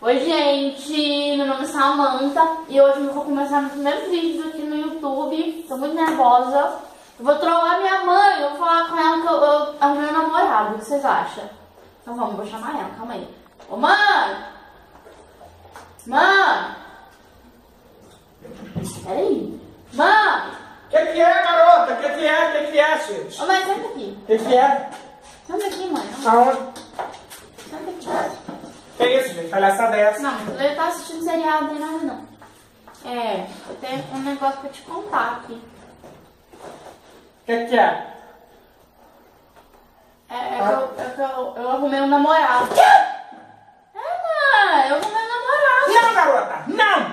Oi gente, meu nome é Samantha e hoje eu vou começar meu primeiro vídeo aqui no YouTube. Tô muito nervosa. Eu vou trollar minha mãe, eu vou falar com ela que eu arrumei meu namorado. O que vocês acham? Então vamos, vou chamar ela, calma aí. Ô mãe! Mãe! Peraí. Mãe! Que é, garota? Que é, gente? Ô mãe, senta aqui. Que é? Senta aqui, mãe. Aonde? Senta aqui. Que é isso, gente? Palhaçada é essa? Não, eu tô assistindo seriado, não tem nada não. Eu tenho um negócio pra te contar aqui. Que é? Eu arrumei um namorado. Mãe, eu arrumei um namorado. Não, garota! Não!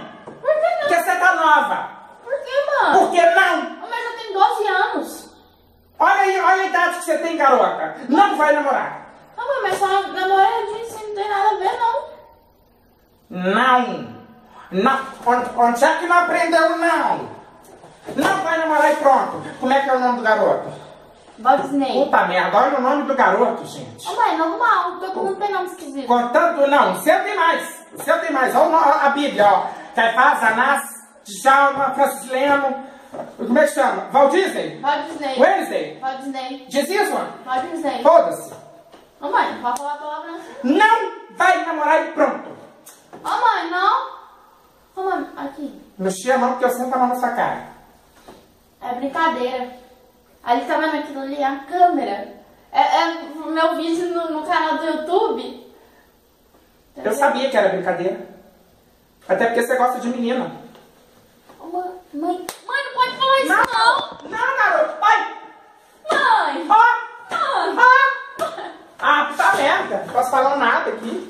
Por que não? Porque você tá nova! Por que, mãe? Por que não? Mas eu tenho 12 anos. Olha aí, olha a idade que você tem, garota! Não vai namorar! Mãe, mas só namoradinho assim não tem nada a ver, não. Não! Não! Onde é que não aprendeu, não? Não vai namorar e pronto! Como é que é o nome do garoto? Walt Disney. Puta merda, olha o nome do garoto, gente! Mãe, normal, todo mundo tem nome esquisito. Contanto, não, você tem mais! Você tem mais! Olha a Bíblia, ó! Caifás, Anás, Djalma, Francileno. Como é que chama? Walt Disney? Walt Disney. Wednesday? Walt Disney. Jesus, Walt Disney. Foda-se! Mãe, não pode falar a palavra assim. Não vai namorar e pronto! Mãe, não. Mãe, aqui. Não chega não, porque eu sento a mão na sua cara. É brincadeira. Ali tá vendo aquilo ali, a câmera. É meu vídeo no canal do YouTube. Eu sabia que era brincadeira. Até porque você gosta de menina. Mãe, não pode falar isso não. Não, garoto, vai! Mãe. Ó! Mãe. Ó! Ah, puta merda! Não posso falar nada aqui.